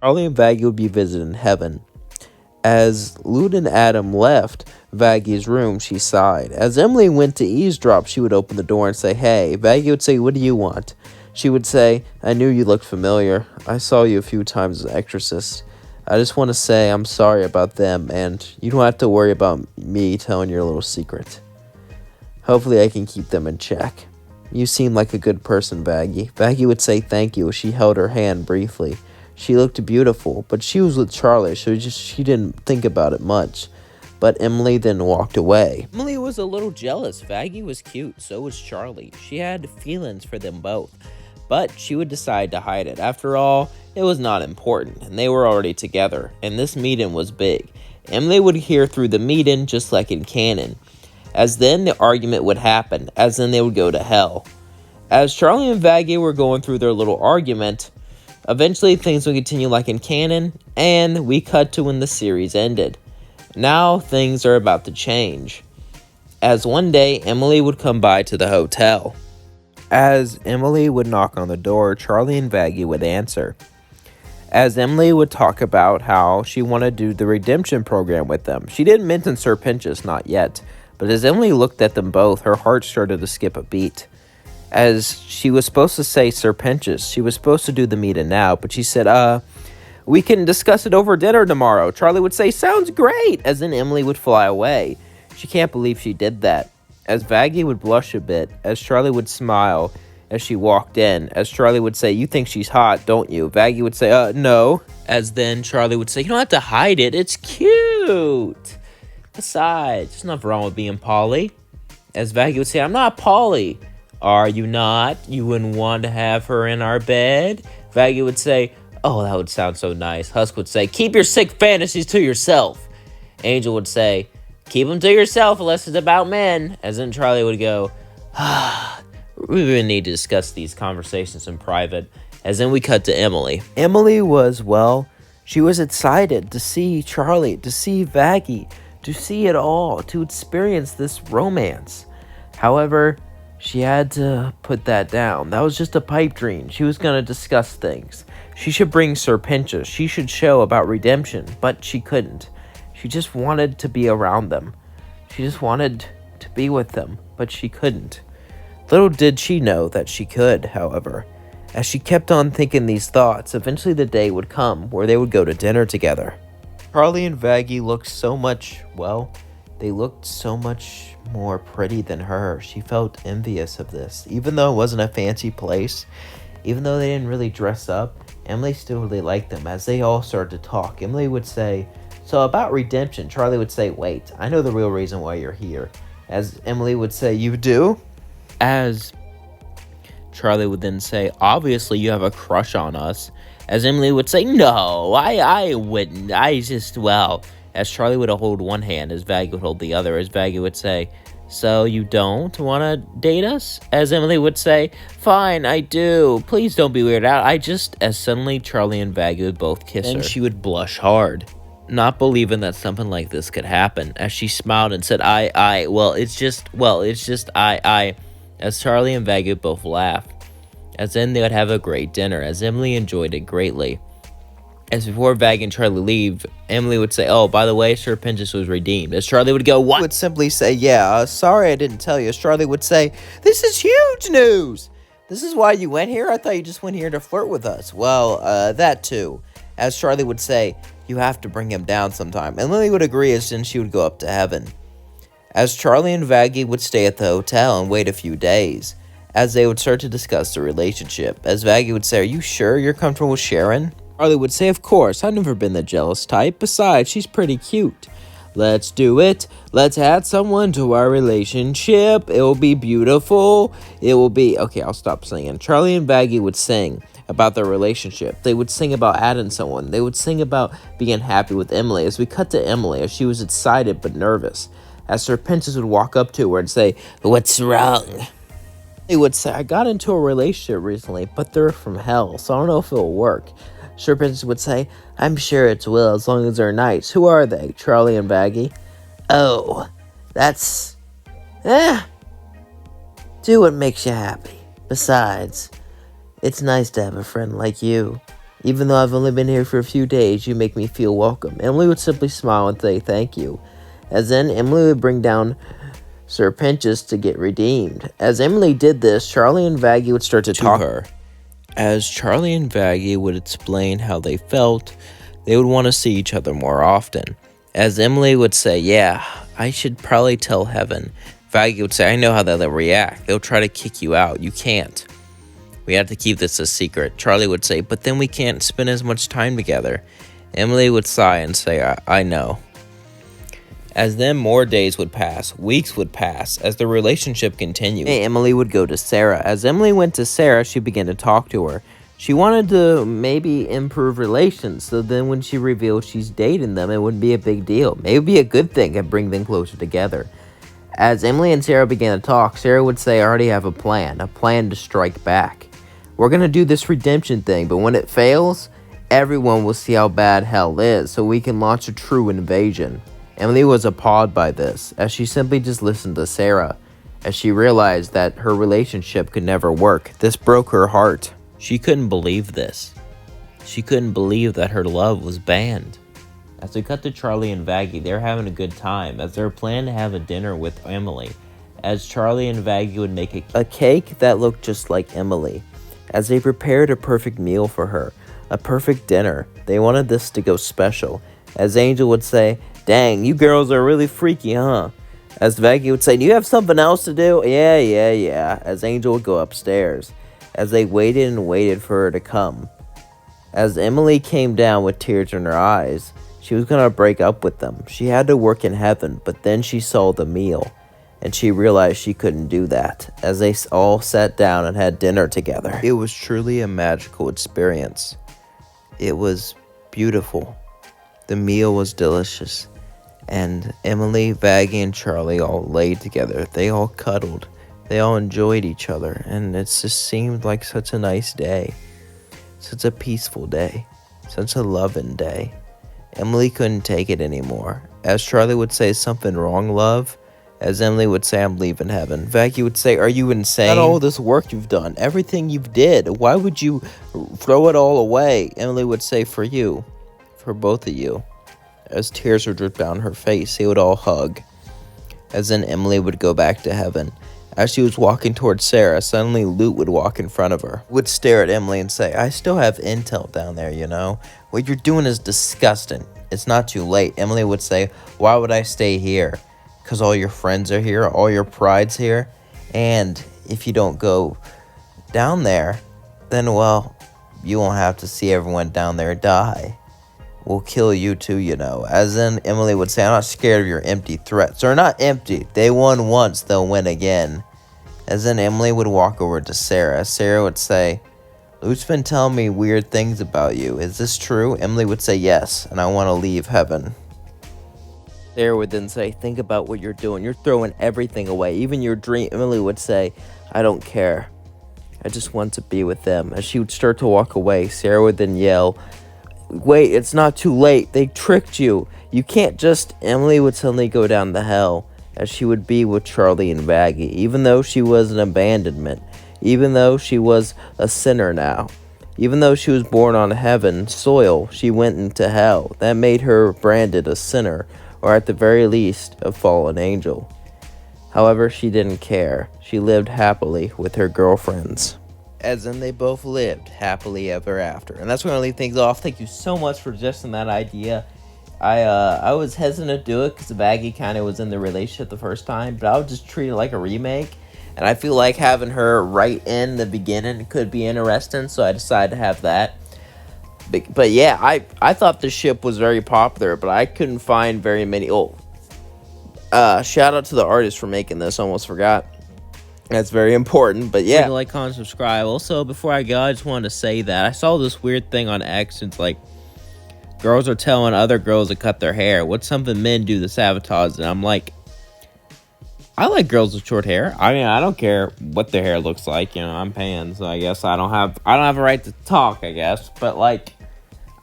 Charlie and Vaggie would be visiting heaven. As Lud and Adam left Vaggie's room, she sighed. As Emily went to eavesdrop, she would open the door and say, "Hey." Vaggie would say, "What do you want?" She would say, "I knew you looked familiar. I saw you a few times as an exorcist. I just want to say I'm sorry about them, and you don't have to worry about me telling your little secret. Hopefully I can keep them in check. You seem like a good person, Vaggie." Vaggie would say thank you as she held her hand briefly. She looked beautiful, but she was with Charlie, so she didn't think about it much. But Emily then walked away. Emily was a little jealous. Vaggie was cute, so was Charlie. She had feelings for them both, but she would decide to hide it. After all, it was not important, and they were already together, and this meeting was big. Emily would hear through the meeting just like in canon. As then the argument would happen, as then they would go to hell. As Charlie and Vaggie were going through their little argument, eventually things would continue like in canon, and we cut to when the series ended. Now things are about to change, as one day Emily would come by to the hotel. As Emily would knock on the door, Charlie and Vaggie would answer. As Emily would talk about how she wanted to do the redemption program with them. She didn't mention Sir Pentious, not yet, but as Emily looked at them both, her heart started to skip a beat. As she was supposed to say Sir Pentious, she was supposed to do the meeting now, but she said, "We can discuss it over dinner tomorrow." Charlie would say, "Sounds great," as then Emily would fly away. She can't believe she did that. As Vaggie would blush a bit, as Charlie would smile as she walked in, as Charlie would say, "You think she's hot, don't you?" Vaggie would say, "No." As then Charlie would say, "You don't have to hide it, it's cute. Besides, there's nothing wrong with being Polly." As Vaggie would say, "I'm not Polly." "Are you not? You wouldn't want to have her in our bed?" Vaggie would say, "Oh, that would sound so nice." Husk would say, "Keep your sick fantasies to yourself." Angel would say, "Keep them to yourself unless it's about men." As then Charlie would go, "We really need to discuss these conversations in private." As then we cut to Emily. Emily was, she was excited to see Charlie, to see Vaggie, to see it all, to experience this romance. However, she had to put that down. That was just a pipe dream. She was going to discuss things. She should bring Sir Pentious. She should show about redemption, but she couldn't. She just wanted to be around them. She just wanted to be with them, but she couldn't. Little did she know that she could, however. As she kept on thinking these thoughts, eventually the day would come where they would go to dinner together. Charlie and Vaggie looked so much, they looked so much more pretty than her. She felt envious of this. Even though it wasn't a fancy place, even though they didn't really dress up, Emily still really liked them. As they all started to talk, Emily would say, "So about redemption." Charlie would say, "Wait, I know the real reason why you're here." As Emily would say, "You do?" As Charlie would then say, "Obviously you have a crush on us." As Emily would say, "No, I wouldn't. As Charlie would hold one hand, as Vaggie would hold the other, as Vaggie would say, "So you don't want to date us?" As Emily would say, "Fine, I do. Please don't be weirded out. As suddenly Charlie and Vaggie would both kiss her. And she would blush hard, not believing that something like this could happen, as she smiled and said, I. As Charlie and Vaggie both laughed. As then they would have a great dinner, as Emily enjoyed it greatly. As before Vaggie and Charlie leave, Emily would say, "Oh, by the way, Sir Pentious was redeemed." As Charlie would go, "What?" Would simply say, "Yeah, sorry I didn't tell you." As Charlie would say, "This is huge news. This is why you went here? I thought you just went here to flirt with us." That too. As Charlie would say, "You have to bring him down sometime." And Lily would agree, as then she would go up to heaven. As Charlie and Vaggie would stay at the hotel and wait a few days, as they would start to discuss the relationship. As Vaggie would say, "Are you sure you're comfortable with Sharon?" Charlie would say, "Of course, I've never been the jealous type. Besides, she's pretty cute. Let's do it. Let's add someone to our relationship. It will be beautiful. It will be..." Okay, I'll stop singing. Charlie and Vaggie would sing about their relationship. They would sing about adding someone. They would sing about being happy with Emily. As we cut to Emily, as she was excited but nervous, as Sir Pentious would walk up to her and say, "What's wrong?" He would say, "I got into a relationship recently, but they're from hell, so I don't know if it'll work." Sir Pentious would say, "I'm sure it will, as long as they're nice." "Who are they?" "Charlie and Vaggie." "Oh, that's... do what makes you happy. Besides, it's nice to have a friend like you." Even though I've only been here for a few days, you make me feel welcome. Emily would simply smile and say thank you. As then, Emily would bring down Sir Pentious to get redeemed. As Emily did this, Charlie and Vaggie would start to talk to her. As Charlie and Vaggie would explain how they felt, they would want to see each other more often. As Emily would say, yeah, I should probably tell Heaven. Vaggie would say, I know how they'll react. They'll try to kick you out. You can't. We have to keep this a secret. Charlie would say, but then we can't spend as much time together. Emily would sigh and say, I know. As then more days would pass, weeks would pass, as the relationship continued. Emily would go to Sarah. As Emily went to Sarah, she began to talk to her. She wanted to maybe improve relations, so then when she revealed she's dating them, it wouldn't be a big deal. Maybe it'd be a good thing and bring them closer together. As Emily and Sarah began to talk, Sarah would say, I already have a plan to strike back. We're going to do this redemption thing, but when it fails, everyone will see how bad hell is, so we can launch a true invasion. Emily was appalled by this, as she simply just listened to Sarah, as she realized that her relationship could never work. This broke her heart. She couldn't believe this. She couldn't believe that her love was banned. As we cut to Charlie and Vaggie, they're having a good time, as they're planning to have a dinner with Emily, as Charlie and Vaggie would make a cake that looked just like Emily, as they prepared a perfect meal for her, a perfect dinner. They wanted this to go special, as Angel would say, dang, you girls are really freaky, huh? As Vaggie would say, do you have something else to do? Yeah. As Angel would go upstairs, as they waited and waited for her to come. As Emily came down with tears in her eyes, she was going to break up with them. She had to work in heaven, but then she saw the meal, and she realized she couldn't do that, as they all sat down and had dinner together. It was truly a magical experience. It was beautiful. The meal was delicious. And Emily, Vaggie, and Charlie all laid together. They all cuddled. They all enjoyed each other. And it just seemed like such a nice day. Such a peaceful day. Such a loving day. Emily couldn't take it anymore. As Charlie would say, something wrong, love? As Emily would say, I'm leaving heaven. Vaggie would say, are you insane? Not all this work you've done. Everything you've did. Why would you throw it all away? Emily would say, for you. For both of you. As tears would drip down her face, they would all hug. As then Emily would go back to heaven. As she was walking towards Sarah, suddenly Luke would walk in front of her. Would stare at Emily and say, I still have intel down there, you know? What you're doing is disgusting. It's not too late. Emily would say, why would I stay here? Because all your friends are here, all your pride's here. And if you don't go down there, then, well, you won't have to see everyone down there die. We'll kill you too, you know. As then Emily would say, I'm not scared of your empty threats. They're not empty. They won once, they'll win again. As then Emily would walk over to Sarah. Sarah would say, Luke's been telling me weird things about you. Is this true? Emily would say, yes, and I want to leave heaven. Sarah would then say, think about what you're doing. You're throwing everything away, even your dream. Emily would say, I don't care. I just want to be with them. As she would start to walk away, Sarah would then yell, wait, it's not too late. They tricked you. You can't just... Emily would suddenly go down to hell, as she would be with Charlie and Vaggie, even though she was an abandonment, even though she was a sinner now. Even though she was born on heaven's soil, she went into hell. That made her branded a sinner, or at the very least, a fallen angel. However, she didn't care. She lived happily with her girlfriends. As in, they both lived happily ever after. And that's where I'm going to leave things off. Thank you so much for suggesting that idea. I was hesitant to do it because Vaggie kind of was in the relationship the first time, but I would just treat it like a remake. And I feel like having her right in the beginning could be interesting, so I decided to have that. But yeah, I thought the ship was very popular, but I couldn't find very many. Shout out to the artist for making this. Almost forgot. That's very important, but yeah. Like, comment, subscribe. Also, before I go, I just wanted to say that I saw this weird thing on X. It's like, girls are telling other girls to cut their hair. What's something men do to sabotage? And I'm like, I like girls with short hair. I mean, I don't care what their hair looks like. You know, I'm pan, so I guess I don't have a right to talk, I guess. But, like,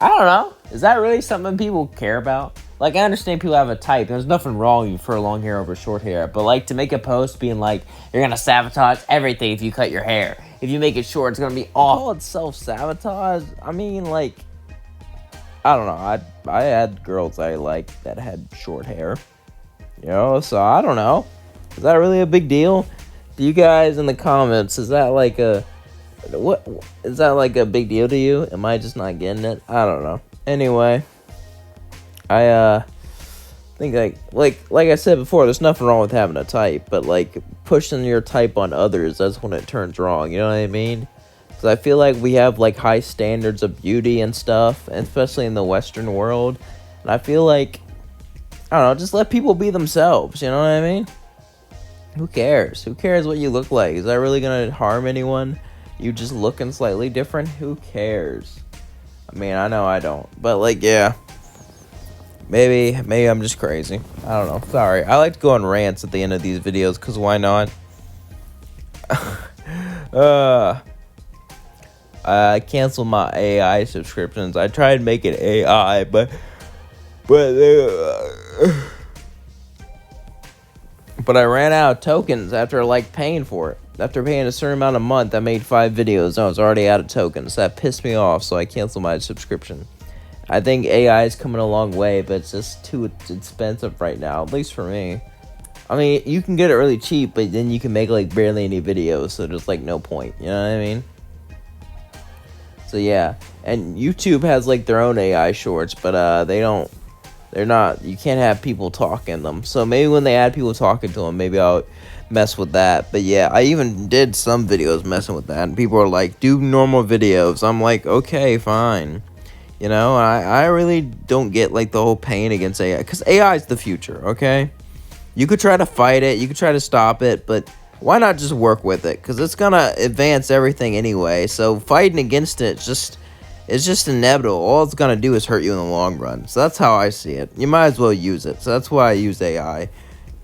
I don't know. Is that really something people care about? Like, I understand people have a type. There's nothing wrong with for long hair over short hair. But, like, to make a post being like, you're going to sabotage everything if you cut your hair. If you make it short, it's gonna be awful. Call it self-sabotage. I mean, like, I don't know. I had girls I liked that had short hair, so I don't know. Is that really a big deal? Do you guys in the comments, is that like a big deal to you? Am I just not getting it? I don't know. Anyway, I think like I said before, there's nothing wrong with having a type, but like pushing your type on others, that's when it turns wrong. You know what I mean? Because I feel like we have like high standards of beauty and stuff, and especially in the Western world. And I feel like, I don't know, just let people be themselves. You know what I mean? Who cares? Who cares what you look like? Is that really gonna harm anyone? You just looking slightly different? Who cares? I mean, I know I don't, but like, yeah. Maybe I'm just crazy. I don't know. Sorry. I like to go on rants at the end of these videos, because why not? I canceled my AI subscriptions. I tried to make it AI, but I ran out of tokens after like paying for it. After paying a certain amount a month, I made 5 videos. I was already out of tokens. That pissed me off, so I canceled my subscription. I think AI is coming a long way, but it's just too expensive right now, at least for me. I mean, you can get it really cheap, but then you can make like barely any videos, so there's like no point. You know what I mean? So yeah, and YouTube has like their own AI shorts, but they're not, you can't have people talk in them. So maybe when they add people talking to them, maybe I'll mess with that. But yeah, I even did some videos messing with that, and people are like, do normal videos. I'm like, okay, fine. I really don't get like the whole pain against AI, because AI is the future, okay? You could try to fight it, you could try to stop it, but why not just work with it? Because it's gonna advance everything anyway. So fighting against it it's just inevitable. All it's gonna do is hurt you in the long run. So that's how I see it. You might as well use it. So that's why I use AI.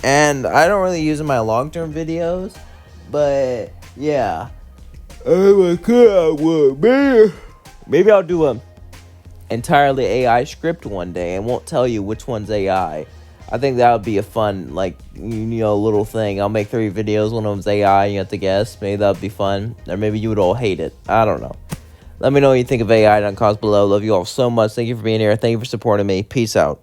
And I don't really use it in my long-term videos, but yeah. Maybe I'll do a entirely AI script one day and won't tell you which one's AI. I think that would be a fun, like, little thing. I'll make 3 videos, one of them's AI, you have to guess. Maybe that would be fun. Or maybe you would all hate it. I don't know. Let me know what you think of AI down in the comments below. Love you all so much. Thank you for being here. Thank you for supporting me. Peace out.